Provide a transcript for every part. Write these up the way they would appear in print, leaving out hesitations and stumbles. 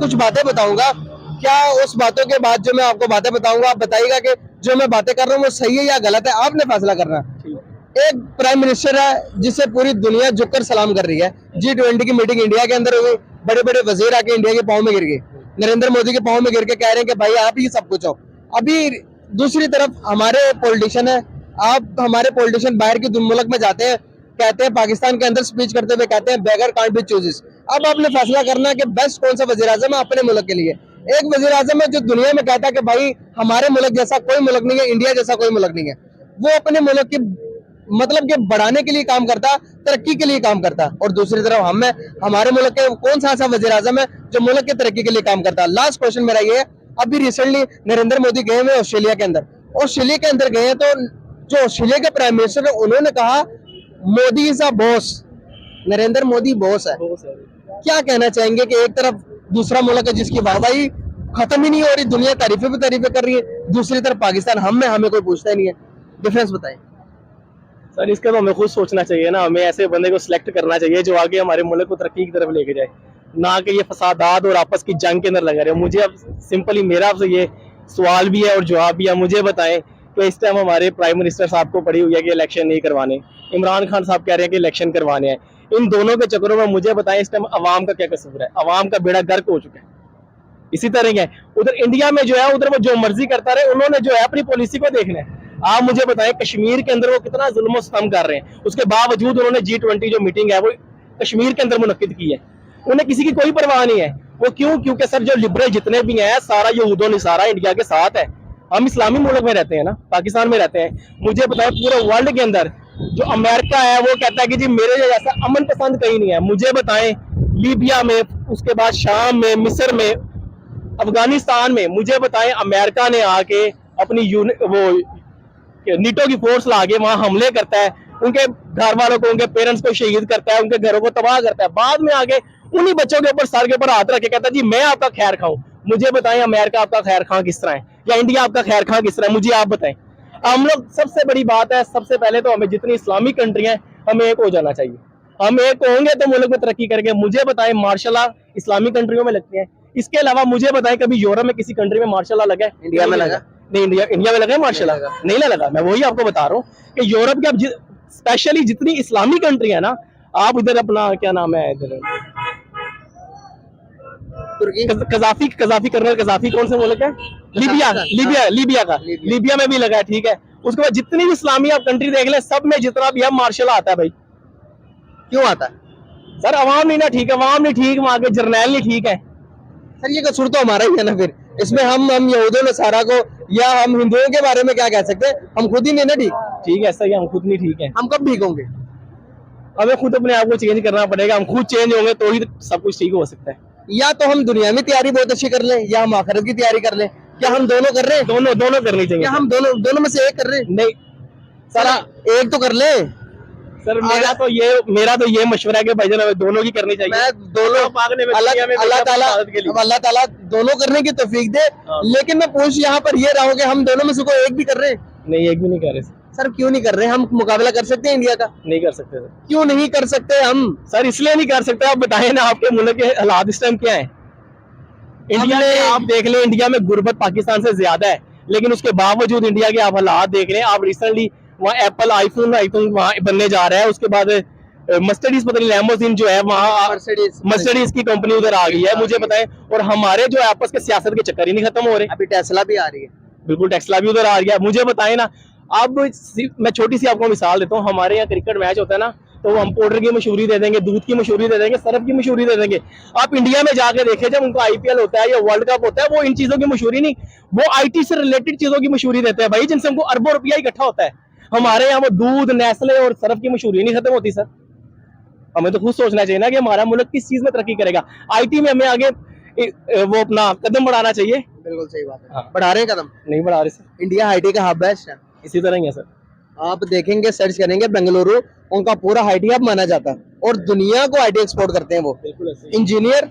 कुछ बातें बताऊंगा। क्या उस बातों के बाद जो मैं आपको बातें बताऊंगा, आप बताइएगा कि जो मैं बातें कर रहा हूँ वो सही है या गलत है, आपने फैसला करना है। एक प्राइम मिनिस्टर है जिसे पूरी दुनिया झुककर सलाम कर रही है। G20 की मीटिंग इंडिया के अंदर हुई, बड़े बड़े वजीर आके इंडिया के पाँव में गिर गए, नरेंद्र मोदी के पाँव में गिर के कह रहे हैं कि भाई आप ही सब कुछ हो। अभी दूसरी तरफ हमारे पॉलिटिशियन है, आप हमारे पॉलिटिशियन बाहर की मुल्क में जाते हैं, कहते हैं पाकिस्तान के अंदर स्पीच करते हुए कहते हैं बेगर कांट बी चूजेस। अब आपने फैसला करना है कि बेस्ट कौन सा वजीर आजम है अपने मुल्क के लिए। एक वजीर आजम है जो दुनिया में कहता है कि भाई हमारे मुल्क जैसा कोई मुल्क नहीं है, इंडिया जैसा कोई मुल्क नहीं है। वो अपने मुल्क की मतलब कि बढ़ाने के लिए काम करता, तरक्की के लिए काम करता। और दूसरी तरफ हम है, हमारे मुल्क के कौन सा ऐसा वजीर आजम है जो मुल्क की तरक्की के लिए काम करता। लास्ट क्वेश्चन मेरा ये है, अभी रिसेंटली नरेंद्र मोदी गए हुए ऑस्ट्रेलिया के अंदर, ऑस्ट्रेलिया के अंदर गए तो जो ऑस्ट्रेलिया के प्राइम मिनिस्टर है उन्होंने कहा Modi is a boss, Narendra Modi boss है। क्या कहना चाहेंगे कि एक तरफ दूसरा मुल्क है जिसकी वाहवाही खत्म ही नहीं हो रही, दुनिया तारीफें पे तारीफें कर रही है, दूसरी तरफ पाकिस्तान हमें कोई पूछता ही नहीं है। डिफरेंस बताएं सर। इसका तो हमें खुद सोचना चाहिए ना, हमें ऐसे बंदे को सिलेक्ट करना चाहिए जो आगे हमारे मुल्क को तरक्की की तरफ लेके जाए, ना कि ये फसादात और आपस की जंग के अंदर लगा रहे। मुझे अब सिंपली मेरा आपसे ये सवाल भी है और जवाब भी है, मुझे बताएं कि इस टाइम हमारे प्राइम मिनिस्टर साहब को पड़ी हुई है कि इलेक्शन नहीं करवाने, इमरान खान साहब कह रहे हैं कि इलेक्शन करवाने हैं। इन दोनों के चक्करों में मुझे बताएं इस टाइम अवाम का क्या कसूर है? अवाम का बेड़ा गर्क हो चुका है। इसी तरह है उधर इंडिया में जो है, उधर वो जो मर्जी करता रहे, उन्होंने जो है अपनी पॉलिसी को देखना है। आप मुझे बताएं कश्मीर के अंदर वो कितना जुल्म सितम कर रहे हैं, उसके बावजूद उन्होंने G20 जो मीटिंग है वो कश्मीर के अंदर मुनक्किद की है। उन्हें किसी की कोई परवाह नहीं है। वो क्यों? क्योंकि सर जो लिबरल जितने भी हैं सारा यहूदो निसारा इंडिया के साथ है। हम इस्लामी मुल्क में रहते हैं ना, पाकिस्तान में रहते हैं। मुझे बताएं पूरे वर्ल्ड के अंदर जो अमेरिका है वो कहता है कि जी मेरे जैसा अमन पसंद कहीं नहीं है। मुझे बताएं लीबिया में, उसके बाद शाम में, मिस्र में, अफगानिस्तान में, मुझे बताएं अमेरिका ने आके अपनी वो नीटो की फोर्स लाके वहां हमले करता है, उनके घर वालों को, उनके पेरेंट्स को शहीद करता है, उनके घरों को तबाह करता है। बाद में आके उन्हीं बच्चों के ऊपर सर के ऊपर हाथ रख के कहता है जी मैं आपका खैर खाऊं। मुझे बताएं अमेरिका आपका खैर खां किस तरह है, या इंडिया आपका खैर खां किस तरह है? मुझे आप बताएं। हम लोग सबसे बड़ी बात है, सबसे पहले तो हमें जितनी इस्लामिक कंट्री है हमें एक हो जाना चाहिए। हम एक होंगे तो मुल्क में तरक्की करेंगे। मुझे बताएं मार्शल लॉ इस्लामिक कंट्रियों में लगती है। इसके अलावा मुझे बताएं कभी यूरोप में किसी कंट्री में मार्शल लॉ लगा है? इंडिया में लगा नहीं, इंडिया में लगा है मार्शल लॉ? नहीं लगा। मैं वही आपको बता रहा हूँ कि यूरोप की अब स्पेशली जितनी इस्लामिक कंट्री है ना, आप इधर अपना क्या नाम है इधर कजाफी कर्नल कजाफी कौन से मुल्क है? लीबिया में भी लगा है। ठीक है, उसके बाद जितनी भी इस्लामी आप कंट्री देख ले सब में जितना भी है मार्शल आता है। भाई क्यों आता है? सर अवाम नहीं ना ठीक है, अवाम नहीं ठीक, वहां के जर्नैल नहीं ठीक है। सर ये कसूर तो हमारा ही है ना, फिर इसमें हम यहूदियों नसारा को या हम हिंदुओं के बारे में क्या कह सकते हैं? हम खुद ही नहीं ना ठीक। ठीक है, सही, हम खुद नहीं ठीक है। हम कब ठीक होंगे? हमें खुद अपने आप को चेंज करना पड़ेगा। हम खुद चेंज होंगे तो ही सब कुछ ठीक हो सकता है। या तो हम दुनिया में तैयारी बहुत अच्छी कर लें या हम आखिरत की तैयारी कर लें। क्या हम दोनों कर रहे हैं? दोनों करनी चाहिए। क्या हम दोनों में से एक कर रहे हैं? नहीं सर एक तो कर ले सर। मेरा तो ये मशवरा है कि भाईजान हमें दोनों की करनी चाहिए। मैं दोनों अल्लाह ताला दोनों करने की तौफीक दे। लेकिन मैं पूछ यहाँ पर ये रहा हूँ कि हम दोनों में से कोई एक भी कर रहे हैं? नहीं, एक भी नहीं कर रहे सर। क्यों नहीं कर रहे? हम मुकाबला कर सकते हैं इंडिया का? नहीं कर सकते सर। क्यों नहीं कर सकते हम? सर इसलिए नहीं कर सकते। आप बताएं ना आपके मुल्क के हालात इस टाइम क्या है? इंडिया में आप देख लें, इंडिया में गुर्बत पाकिस्तान से ज्यादा है, लेकिन उसके बावजूद इंडिया के आप हालात देख रहे हैं। आप रिसेंटली वहाँ एप्पल आईफोन वहाँ बनने जा रहा है, उसके बाद मर्सिडीज पता नहीं लैम्बोर्गिनी जो है वहाँ मर्सिडीज की कंपनी उधर आ गई है। मुझे बताएं, और हमारे जो आपस के सियासत के चक्कर ही नहीं खत्म हो रहे। अभी टेस्ला भी आ रही है। बिल्कुल, टेस्ला भी उधर आ गया। मुझे बताएं ना, अब मैं छोटी सी आपको मिसाल देता हूँ। हमारे यहाँ क्रिकेट मैच होता है ना, तो हम पाउडर की मशहूरी दे देंगे, दूध की मशहूरी दे देंगे, सरफ की मशहूरी दे देंगे। आप इंडिया में जाके देखें, जब उनका IPL होता है या वर्ल्ड कप होता है, वो इन चीजों की मशहूरी नहीं, वो IT से रिलेटेड चीजों की मशहूरी देते हैं भाई, जिनसे हमको अरबों रुपया इकट्ठा होता है। हमारे यहाँ वो दूध, नेस्ले और सरफ की मशहूरी नहीं खत्म होती। सर हमें तो खुद सोचना चाहिए ना कि हमारा मुल्क किस चीज में तरक्की करेगा। IT में हमें आगे वो अपना कदम बढ़ाना चाहिए। बिल्कुल सही बात है। बढ़ा रहे हैं कदम? नहीं बढ़ा रहे सर। इंडिया IT का हब है। इसी तरह ही है सर। आप देखेंगे, सर्च करेंगे, बेंगलुरु उनका पूरा IT हब माना जाता है और दुनिया को IT एक्सपोर्ट करते हैं। वो इंजीनियर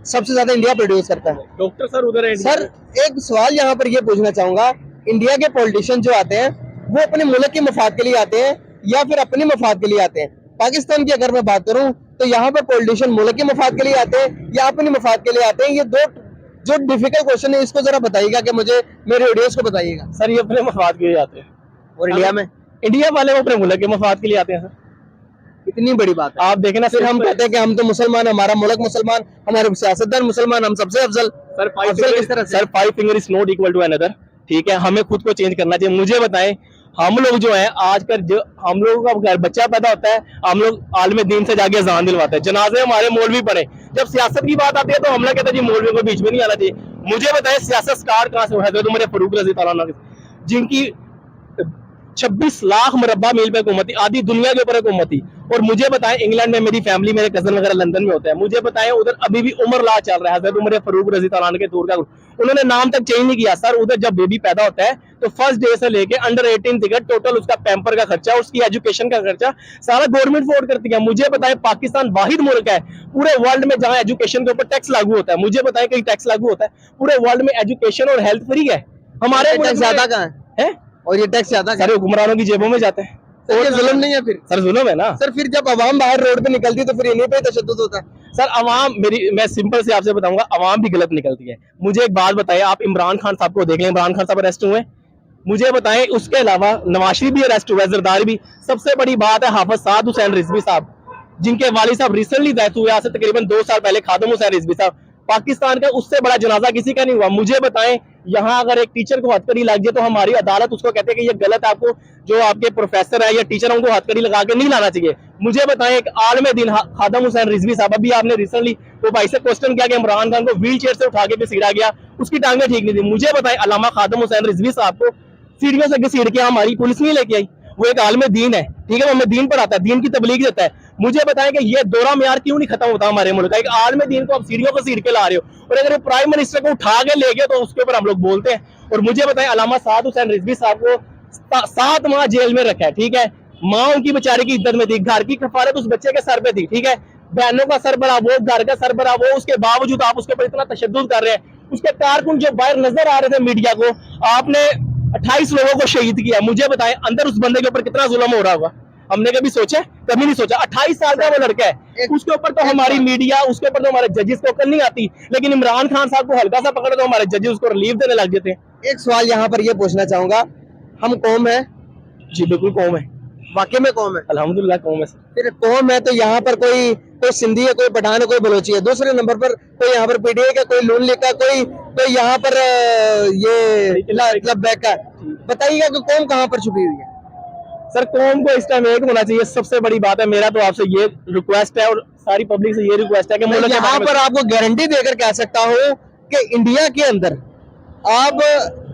सबसे ज्यादा इंडिया प्रोड्यूस करता है। डॉक्टर सर उधर है। सर एक सवाल यहाँ पर ये पूछना चाहूंगा, इंडिया के पॉलिटिशियन जो आते हैं वो अपने मुल्क के मफाद के लिए आते हैं या फिर अपने मफाद के लिए आते हैं? पाकिस्तान की अगर मैं बात करूं तो यहाँ पर पॉलिटिशियन मुल्क के मफाद के लिए आते हैं या अपने मफाद के लिए आते हैं? ये दो जो डिफिकल्ट क्वेश्चन है, इसको जरा बताइएगा कि मुझे, मेरे ऑडियंस को बताइएगा। सर ये अपने मफाद के लिए आते हैं। और इंडिया में, इंडिया वाले वो अपने मुल्क के मफाद के लिए आते हैं सर। इतनी बड़ी बात है। आप देखें ना, फिर हम कहते हैं कि हम तो मुसलमान, हमारा मुल्क मुसलमान, हमारे सियासतदान मुसलमान, हम सबसे अफजल। सर अफजल किस तरह से? Sir 5 finger is not equal to another. ठीक है, हमें खुद को चेंज करना चाहिए। मुझे बताएं, हम लोग जो है आजकल, जो हम लोगों का घर बच्चा पैदा होता है, हम लोग आलम दीन से जाके अजान दिलवाते हैं, जनाजे हमारे मौलवी पढ़े। जब सियासत की बात आती है तो हमला कहता है जी मौलवियों को बीच में नहीं आना चाहिए। मुझे बताएं सियासत स्टार्ट कहाँ से हुआ है? तो मेरे फरूक रजी तआला अन्हु, जिनकी 26 लाख मुरब्बा मील पे हुकूमत थी, आधी दुनिया के ऊपर हुकूमत थी। और मुझे बताएं, इंग्लैंड में मेरी फैमिली, मेरे कजन वगैरह लंदन में होता है, मुझे बताएं उधर अभी भी उमर ला चल रहा है। हज़रत उमर फारूक रज़ी अल्लाह अन्हु के दौर का उन्होंने नाम तक चेंज नहीं किया सर। उधर जब बेबी पैदा होता है तो फर्स्ट डे से लेके अंडर 18 तक टोटल उसका पैम्पर का खर्चा, उसकी एजुकेशन का खर्चा सारा गवर्नमेंट अफोर्ड करती है। मुझे बताएं, पाकिस्तान वाहिद मुल्क है पूरे वर्ल्ड में जहां एजुकेशन के ऊपर टैक्स लागू होता है। मुझे बताएं कहीं टैक्स लागू होता है? पूरे वर्ल्ड में एजुकेशन और हेल्थ फ्री है। हमारे टैक्स ज्यादा कहाँ है? और ये टैक्स ज्यादा सारे हुक्मरानों की जेबों में जाते हैं। सर, ये जुल्म नहीं है फिर? सर जुल्म है ना सर। फिर जब अवाम बाहर रोड पे निकलती है तो फिर इन्हीं पे तशद्दुद होता है। सर अवाम, मैं सिंपल से आपसे बताऊंगा, अवाम भी गलत निकलती है। मुझे एक बात बताइए, आप इमरान खान साहब को देख लें, इमरान खान साहब अरेस्ट हुए। मुझे बताएं, उसके अलावा नवाज शरीफ भी अरेस्ट हुआ है, जरदारी भी। सबसे बड़ी बात है हाफिज साद हुसैन रिजवी साहब, जिनके वालिद साहब रिसेंटली डेथ हुए, आज से तकरीबन 2 साल पहले, खादम हुसैन रिजवी साहब। पाकिस्तान का उससे बड़ा जनाजा किसी का नहीं हुआ। मुझे बताएं, यहाँ अगर एक टीचर को हथकड़ी लग जाए तो हमारी अदालत उसको कहते हैं कि ये गलत, आपको जो आपके प्रोफेसर है या टीचर उनको हथकड़ी लगा के नहीं लाना चाहिए। मुझे बताएं, एक आलम दिन खादम हुसैन रिजवी साहब, अभी आपने रिसेंटली वो भाई से क्वेश्चन किया कि इमरान खान को व्हील चेयर से उठा के घसीटा गया, उसकी टांगें ठीक नहीं थी। मुझे बताएं, अल्लामा खादम हुसैन रिजवी साहब को सीढ़ियों से घसीट के हमारी पुलिस नहीं लेके आई। वो एक आलम दीन है, ठीक है, वो हमें दीन पढ़ाता है, दीन की तबलीग देता है। मुझे बताएं कि ये दौरा म्यार क्यों नहीं खत्म होता हमारे मुल्क का? एक आलम दीन को आप सीढ़ियों को सीढ़ के ला रहे हो, और अगर प्राइम मिनिस्टर को उठा के ले गए तो उसके ऊपर हम लोग बोलते हैं। और मुझे बताएं, अल्लामा साद हुसैन रिजवी साहब को 7 माह जेल में रखा है, ठीक है। माँ उनकी बेचारे की इज्जत में थी, घर की कफालत उस बच्चे के सर पे थी, ठीक है। बहनों का सरबरा वो, घर का सरबरा वो, उसके बावजूद आप उसके ऊपर इतना तशद्दुद कर रहे हैं। उसके कारकुन जो बाहर नजर आ रहे थे मीडिया को, आपने 28 लोगों को शहीद किया। मुझे बताएं, अंदर उस बंदे के ऊपर कितना जुल्म हो रहा होगा? हमने कभी सोचा? कभी नहीं सोचा। 28 साल का वो लड़का है, उसके ऊपर तो हमारी मीडिया, उसके ऊपर तो हमारे जजेस को अकल नहीं आती, लेकिन इमरान खान साहब को हल्का सा पकड़े तो हमारे जजेस उसको रिलीफ देने लग जाते हैं। एक सवाल यहाँ पर ये पूछना चाहूंगा, हम कौम है? जी बिल्कुल कौम है, वाकई में कौम है, अल्हम्दुलिल्लाह कौम है। फिर कौम है तो यहाँ पर कोई सिंधी है, कोई पठान है, कोई बलोची है। दूसरे नंबर पर कोई यहाँ पर पीडीए का, कोई लून लीग का, कोई यहाँ पर ये बैक का। बताइएगा कि कौम कहाँ पर छुपी हुई है? सर कौम को इस टाइम एक होना चाहिए, सबसे बड़ी बात है। मेरा तो आपसे ये रिक्वेस्ट है और सारी पब्लिक से ये रिक्वेस्ट है कि मैं यहाँ पर आपको गारंटी देकर कह सकता हूँ कि इंडिया के अंदर आप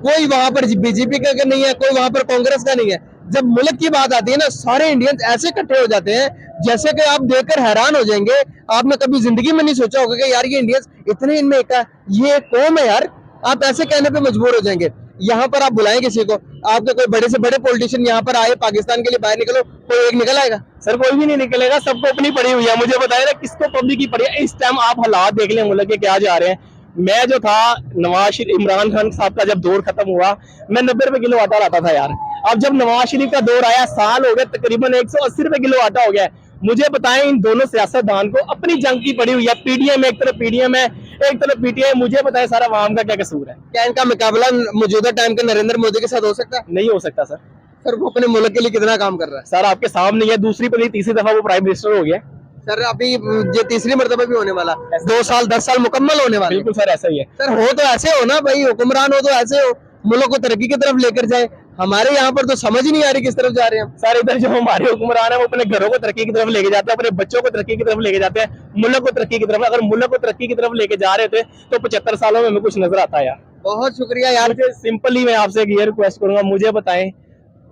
कोई वहां पर बीजेपी का नहीं है, कोई वहां पर कांग्रेस का नहीं है। जब मुल्क की बात आती है ना, सारे इंडियंस ऐसे इकट्ठे हो जाते हैं जैसे कि आप देखकर हैरान हो जाएंगे। आपने कभी जिंदगी में नहीं सोचा होगा कि यार ये इंडियंस इतने इनमें एक है, ये कौम है यार। आप ऐसे कहने पे मजबूर हो जाएंगे। यहाँ पर आप बुलाएं किसी को, आपके कोई बड़े से बड़े पॉलिटिशियन यहाँ पर आए, पाकिस्तान के लिए बाहर निकलो, कोई एक निकल आएगा? सर कोई भी नहीं निकलेगा, सबको अपनी पड़ी हुई है। मुझे बताया ना किसको पब्लिक की पड़ी है। इस टाइम आप हालात देख लें मुल्क के क्या जा रहे हैं। मैं जो था इमरान खान साहब का जब दौर खत्म हुआ, मैं 90 रुपए किलो आटा लाता था यार। अब जब नवाज शरीफ का दौर आया, साल हो गया, तकरीबन 180 रुपए किलो आटा हो गया। मुझे बताएं, इन दोनों सियासतदान को अपनी जंग की पड़ी हुई है। पीडीएम एक तरफ पीडीएम है, एक तरफ पीटीआई। मुझे बताएं सारा आवाम का क्या कसूर है? क्या इनका मुकाबला मौजूदा टाइम के नरेंद्र मोदी के साथ हो सकता है? नहीं हो सकता सर। सर वो अपने मुल्क के लिए कितना काम कर रहा है? सर आपके सामने है, दूसरी पता नहीं तीसरी दफा वो प्राइम मिनिस्टर हो गया। सर अभी ये तीसरी मर्तबा भी होने वाला, 2 साल 10 साल मुकम्मल होने वाले। बिल्कुल सर ऐसा ही है। सर हो तो ऐसे हो ना भाई, हुक्मरान हो तो ऐसे हो, मुल्क को तरक्की की तरफ लेकर जाए। हमारे यहाँ पर तो समझ ही नहीं आ रही किस तरफ जा रहे हैं हम। सर इधर जो हमारे हुक्मरान है वो अपने घरों को तरक्की की तरफ लेके जाते हैं, अपने बच्चों को तरक्की की तरफ लेके जाते हैं, मुल्क को तरक्की की तरफ। अगर मुल्क को तरक्की की तरफ लेके जा रहे थे तो 75 सालों में हमें कुछ नजर आता है यार। बहुत शुक्रिया यार। मुझे सिंपली मैं आपसे ये रिक्वेस्ट करूंगा, मुझे बताएं,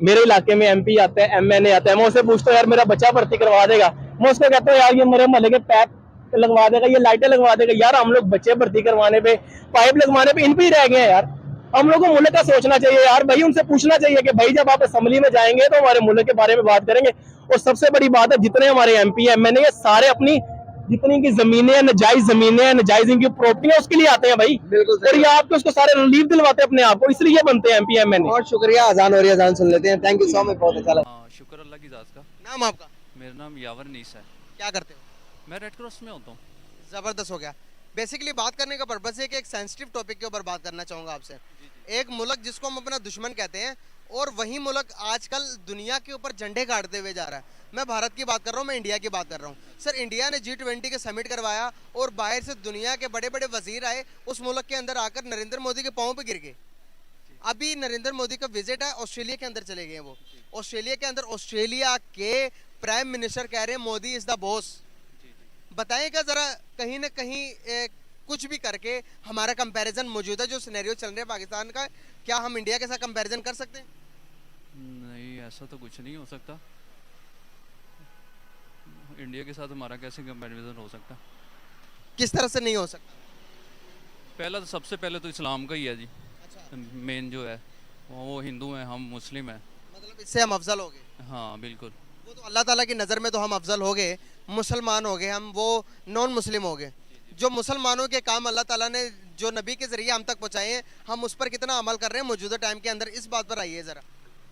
मेरे इलाके में एमपी आता है, एमएनए आता है, मैं उससे पूछता हूँ यार मेरा बच्चा भर्ती करवा देगा? मैं उसको कहता हूँ यार ये मेरे महल्ले के पैप लगवा देगा, ये लाइटें लगवा देगा। यार हम लोग बच्चे भर्ती करवाने पे, पाइप लगवाने पे इन पे ही रह गए हैं यार। हम लोगों को मुल्क का सोचना चाहिए यार भाई। उनसे पूछना चाहिए कि भाई जब आप असेंबली में जाएंगे तो हमारे मुल्क के बारे में बात करेंगे। और सबसे बड़ी बात है, जितने हमारे एमपी एमएनए ये सारे अपनी जितनी की जमीनें हैं, नाजायज जमीनें हैं, नाजायज इनकी प्रॉपर्टी है, उसके लिए आते हैं भाई। बिल्कुल। और ये आपको उसको सारे रिलीफ दिलवाते हैं अपने आप को, इसलिए बनते हैं एमपी एमएनए। बहुत शुक्रिया। अजान हो रही है, अजान सुन लेते हैं। थैंक यू सो मच, बहुत अच्छा लगा। शुक्र अल्लाह की ज़ात का। नाम आपका? मेरा नाम यावर नीस है। क्या करते हो? मैं रेड क्रॉस में होता हूँ। ज़बरदस्त हो गया। बेसिकली बात करने का पर्पस है कि एक सेंसिटिव टॉपिक के ऊपर बात करना चाहूँगा आपसे। एक मुल्क जिसको हम अपना दुश्मन कहते हैं और वही मुल्क आजकल दुनिया के ऊपर झंडे गाड़ते हुए जा रहा है। मैं भारत की बात कर रहा हूँ, मैं इंडिया की बात कर रहा हूँ। सर, इंडिया ने G20 के समिट करवाया और बाहर से दुनिया के बड़े बड़े वजीर आए, उस मुल्क के अंदर आकर नरेंद्र मोदी के पाँव पे गिर गए। अभी नरेंद्र मोदी का विजिट है, ऑस्ट्रेलिया के अंदर चले गए हैं वो। ऑस्ट्रेलिया के अंदर ऑस्ट्रेलिया के प्राइम मिनिस्टर कह रहे हैं मोदी इज द बॉस। बताइएगा जरा, कहीं ना कहीं कुछ भी करके हमारा कंपैरिजन मौजूदा जो सिनेरियो चल रहा है पाकिस्तान का, क्या हम इंडिया के साथ कंपैरिजन कर सकते हैं? नहीं, ऐसा तो कुछ नहीं हो सकता। इंडिया के साथ हमारा कैसे कंपैरिजन हो सकता? किस तरह से नहीं हो सकता? पहला तो सबसे पहले तो इस्लाम का ही है जी। अच्छा, मेन जो है वो हिंदू हैं, हम मुस्लिम हैं। मतलब इससे हम अफजल हो गए। हाँ बिल्कुल। वो तो अल्लाह ताला की नज़र में तो हम अफजल हो गए, मुसलमान हो गए हम, वो नॉन मुस्लिम हो गए। जो मुसलमानों के काम अल्लाह ताला ने जो नबी के ज़रिए हम तक पहुँचाए हैं, हम उस पर कितना अमल कर रहे हैं मौजूदा टाइम के अंदर, इस बात पर आइए ज़रा।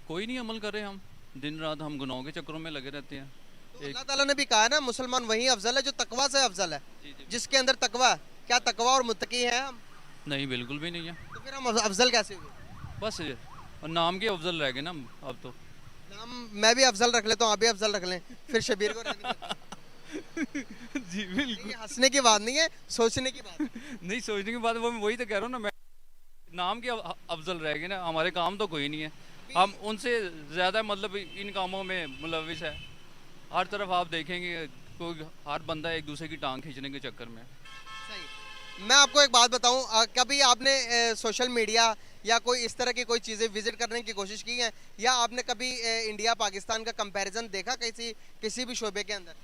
कोई नहीं अमल कर रहे हम, दिन रात हम गुनाहों के चक्करों में लगे रहते हैं। तो अल्लाह ताला ने भी कहा है ना, मुसलमान वही अफजल है जो तकवा से अफजल है, जी जी। जिसके अंदर तकवा है। क्या तकवा और मुत्तकी हैं हम? नहीं, बिल्कुल भी नहीं है। तो फिर हम अफजल कैसे हुए? बस ये और नाम के अफजल रह गए ना अब तो। नाम मैं भी अफजल रख लेता हूँ, आप भी अफजल रख लें, फिर शबीर को रहने दें। जी बिल्कुल। ये हंसने की बात नहीं है, सोचने की बात है। नहीं, सोचने की बात वो मैं वही तो कह रहा हूँ ना, मैं नाम के अफजल रह गए ना, हमारे काम तो कोई नहीं है। हम उनसे ज़्यादा मतलब इन कामों में मुलविस है। हर तरफ आप देखेंगे कोई हर बंदा एक दूसरे की टांग खींचने के चक्कर में। सही। मैं आपको एक बात बताऊं, कभी आपने सोशल मीडिया या कोई इस तरह की कोई चीज़ें विजिट करने की कोशिश की है, या आपने कभी इंडिया पाकिस्तान का कंपैरिजन देखा किसी भी शोबे के अंदर?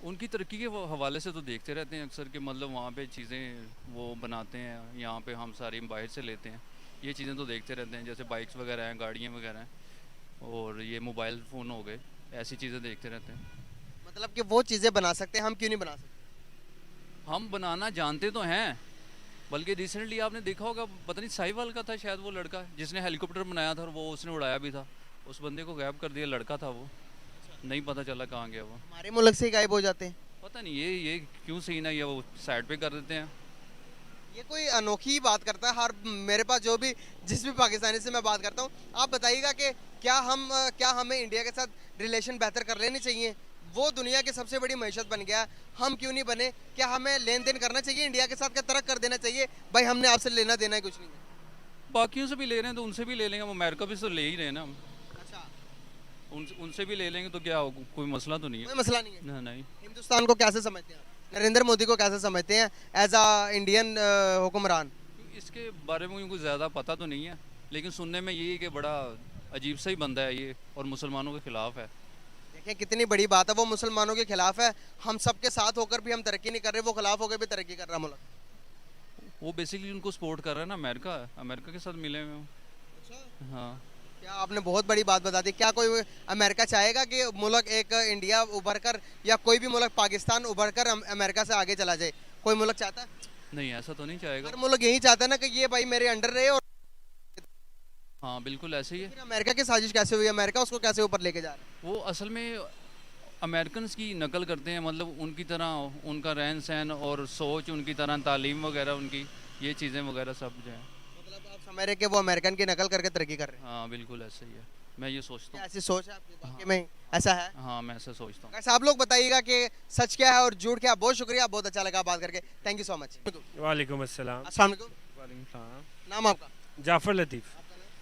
उनकी तरक्की के हवाले से तो देखते रहते हैं अक्सर कि मतलब वहाँ पे चीज़ें वो बनाते हैं, यहाँ पे हम सारी बाहर से लेते हैं। ये चीज़ें तो देखते रहते हैं, जैसे बाइक्स वगैरह हैं, गाड़ियाँ वगैरह हैं, और ये मोबाइल फ़ोन हो गए, ऐसी चीज़ें देखते रहते हैं। मतलब कि वो चीज़ें बना सकते हैं, हम क्यों नहीं बना सकते? हम बनाना जानते तो हैं, बल्कि रिसेंटली आपने देखा होगा, पता नहीं साहिवाल का था शायद वो लड़का जिसने हेलीकॉप्टर बनाया था और वो उसने उड़ाया भी था। उस बंदे को गायब कर दिया, लड़का था वो, नहीं पता चला कहाँ गया वो। हमारे मुल्क से ही गायब हो जाते हैं। पता नहीं ये क्यों सीन है, ये वो साइड पे कर देते हैं। ये कोई अनोखी बात करता है हर, मेरे पास जो भी जिस भी पाकिस्तानी से मैं बात करता हूँ, आप बताइएगा कि क्या हमें इंडिया के साथ रिलेशन बेहतर कर लेने चाहिए? वो दुनिया की सबसे बड़ी मईशत बन गया, हम क्यों नहीं बने? क्या हमें लेन देन करना चाहिए इंडिया के साथ? क्या तरक कर देना चाहिए भाई, हमने आपसे लेना देना है कुछ नहीं है? बाकियों से भी ले रहे हैं तो उनसे भी ले लेंगे, हम अमेरिका भी तो ले ही रहे हैं ना हम। अच्छा, उनसे भी ले लेंगे तो क्या होगा, कोई मसला तो नहीं कोई है। मसला नहीं है। नहीं। हिंदुस्तान को कैसे समझते हैं आप? नरेंद्र मोदी को कैसे समझते हैं एज आ इंडियन हुक्मरान? इसके बारे में कुछ ज़्यादा पता तो नहीं है, लेकिन सुनने में यही है कि बड़ा अजीब सा ही बंदा है ये, और मुसलमानों के खिलाफ है। देखें कितनी बड़ी बात है, वो मुसलमानों के खिलाफ है, हम सबके साथ होकर भी हम तरक्की नहीं कर रहे, वो खिलाफ होकर भी तरक्की कर रहा मुल्क। वो बेसिकली उनको सपोर्ट कर रहा है ना, अमेरिका के साथ मिले हुए हैं। अच्छा, हाँ। क्या आपने बहुत बड़ी बात बता दी। क्या कोई अमेरिका चाहेगा कि मुल्क एक इंडिया उभर कर, या कोई भी मुल्क पाकिस्तान उभर कर अमेरिका से आगे चला जाए? कोई मुल्क चाहता है? नहीं, ऐसा तो नहीं चाहेगा। हर मुल्क यही चाहता है ना कि ये भाई मेरे अंडर रहे। और हाँ बिल्कुल ऐसे ही है। फिर अमेरिका की साजिश कैसे हुई? अमेरिका उसको कैसे ऊपर लेके जा रहा है? वो असल में अमेरिकन की नकल करते हैं, मतलब उनकी तरह उनका रहन सहन और सोच उनकी तरह, तालीम वगैरह उनकी, ये चीज़ें वगैरह सब जो है। मतलब आप समझ रहे कि वो अमेरिकन की नकल करके तरक्की कर रहे हैं? हाँ बिल्कुल ऐसा ही है, मैं ये सोचता हूँ। ऐसी सोच है आपकी? वाकई में ऐसा है? हाँ मैं ऐसा सोचता हूँ। वैसे आप लोग बताइएगा कि सच क्या है और झूठ क्या है। बहुत शुक्रिया, बहुत अच्छा लगा बात करके, थैंक यू सो मच। वालेकुम अस्सलाम। अस्सलाम वालेकुम। वालेकुम सलाम। नाम आपका? जाफ़र लतीफ़।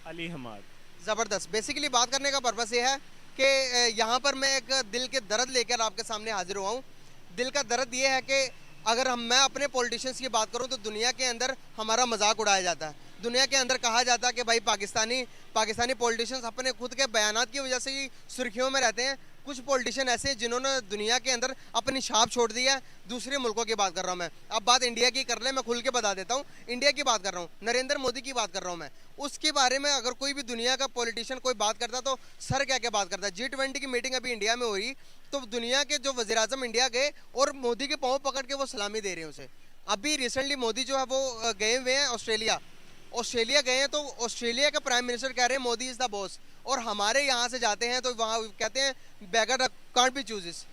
अली हमाद। ज़बरदस्त। बेसिकली बात करने का पर्पस ये है कि यहाँ पर मैं एक दिल के दर्द लेकर आपके सामने हाजिर हुआ हूँ। दिल का दर्द ये है कि अगर मैं अपने पॉलिटिशियंस की बात करूँ तो दुनिया के अंदर हमारा मजाक उड़ाया जाता है। दुनिया के अंदर कहा जाता है कि भाई पाकिस्तानी पॉलिटिशियंस अपने खुद के बयानात की वजह से ही सुर्खियों में रहते हैं। कुछ पॉलिटिशियन ऐसे हैं जिन्होंने दुनिया के अंदर अपनी छाप छोड़ दी है। दूसरे मुल्कों की बात कर रहा हूँ मैं, अब बात इंडिया की कर ले, मैं खुल के बता देता हूँ। इंडिया की बात कर रहा हूँ, नरेंद्र मोदी की बात कर रहा हूँ मैं। उसके बारे में अगर कोई भी दुनिया का पॉलिटिशियन कोई बात करता तो सर क्या क्या बात करता है। G20 की मीटिंग अभी इंडिया में हो रही, तो दुनिया के जो वज़ीर आज़म इंडिया गए और मोदी के पाँव पकड़ के वो सलामी दे रहे हैं उसे। अभी रिसेंटली मोदी जो है वो गए हुए हैं ऑस्ट्रेलिया गए हैं, तो ऑस्ट्रेलिया का प्राइम मिनिस्टर कह रहे हैं मोदी इज़ द बॉस। और हमारे यहाँ से जाते हैं तो वहाँ कहते हैं बेगर कांट बी चूजेस,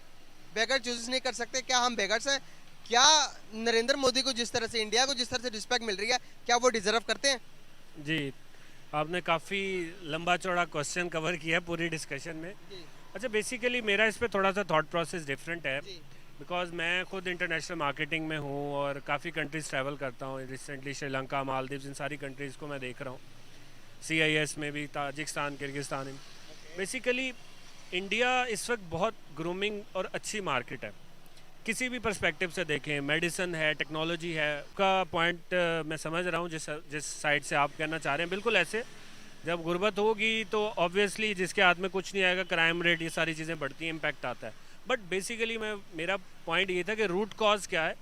बेगर चूज नहीं कर सकते? क्या हम बेगर्स हैं? क्या नरेंद्र मोदी को जिस तरह से, इंडिया को जिस तरह से रिस्पेक्ट मिल रही है, क्या वो डिजर्व करते हैं? जी, आपने काफ़ी लंबा चौड़ा क्वेश्चन कवर किया पूरी डिस्कशन में। अच्छा, बेसिकली मेरा इस पे थोड़ा सा थॉट प्रोसेस डिफरेंट है, बिकॉज मैं खुद इंटरनेशनल मार्केटिंग में हूँ और काफ़ी कंट्रीज़ ट्रैवल करता हूँ। रिसेंटली श्रीलंका, मालदीव्स, इन सारी कंट्रीज़ को मैं देख रहा हूँ। CIS में भी, ताजिकिस्तान, किर्गिस्तान में। बेसिकली इंडिया इस वक्त बहुत ग्रूमिंग और अच्छी मार्केट है, किसी भी पर्सपेक्टिव से देखें। मेडिसिन है, टेक्नोलॉजी है, का पॉइंट मैं समझ रहा हूँ जिस साइड से आप कहना चाह रहे हैं। बिल्कुल ऐसे, जब गुर्बत होगी तो ऑब्वियसली जिसके हाथ में कुछ नहीं आएगा, क्राइम रेट, ये सारी चीज़ें बढ़ती हैं, इम्पैक्ट आता है। बट बेसिकली मेरा पॉइंट ये था कि रूट कॉज क्या है।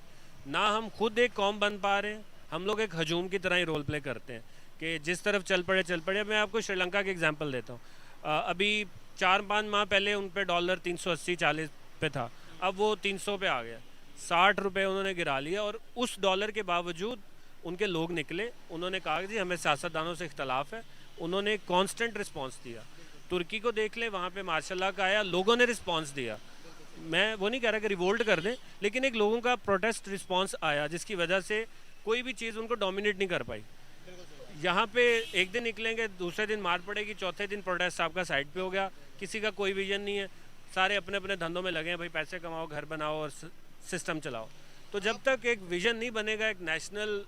ना हम खुद एक कौम बन पा रहे हैं, हम लोग एक हजूम की तरह ही रोल प्ले करते हैं कि जिस तरफ चल पड़े। मैं आपको श्रीलंका की एग्जांपल देता हूँ। अभी 4-5 माह पहले उन पे डॉलर 380-40 पे था, अब वो 300 पे आ गया। 60 रुपये उन्होंने गिरा लिया, और उस डॉलर के बावजूद उनके लोग निकले, उन्होंने कहा कि जी हमें सियासतदानों से इख्तलाफ है। उन्होंने कांस्टेंट रिस्पांस दिया। तुर्की को देख ले, वहाँ पे मार्शल लॉ का आया, लोगों ने रिस्पांस दिया। मैं वो नहीं कह रहा कि रिवोल्ट कर दें, लेकिन एक लोगों का प्रोटेस्ट रिस्पांस आया, जिसकी वजह से कोई भी चीज़ उनको डोमिनेट नहीं कर पाई। यहाँ पे एक दिन निकलेंगे, दूसरे दिन मार पड़ेगी, चौथे दिन प्रोटेस्ट आपका साइड पे हो गया। किसी का कोई विजन नहीं है, सारे अपने अपने धंधों में लगे हैं, भाई पैसे कमाओ, घर बनाओ और सिस्टम चलाओ। तो जब तक एक विजन नहीं बनेगा, एक नेशनल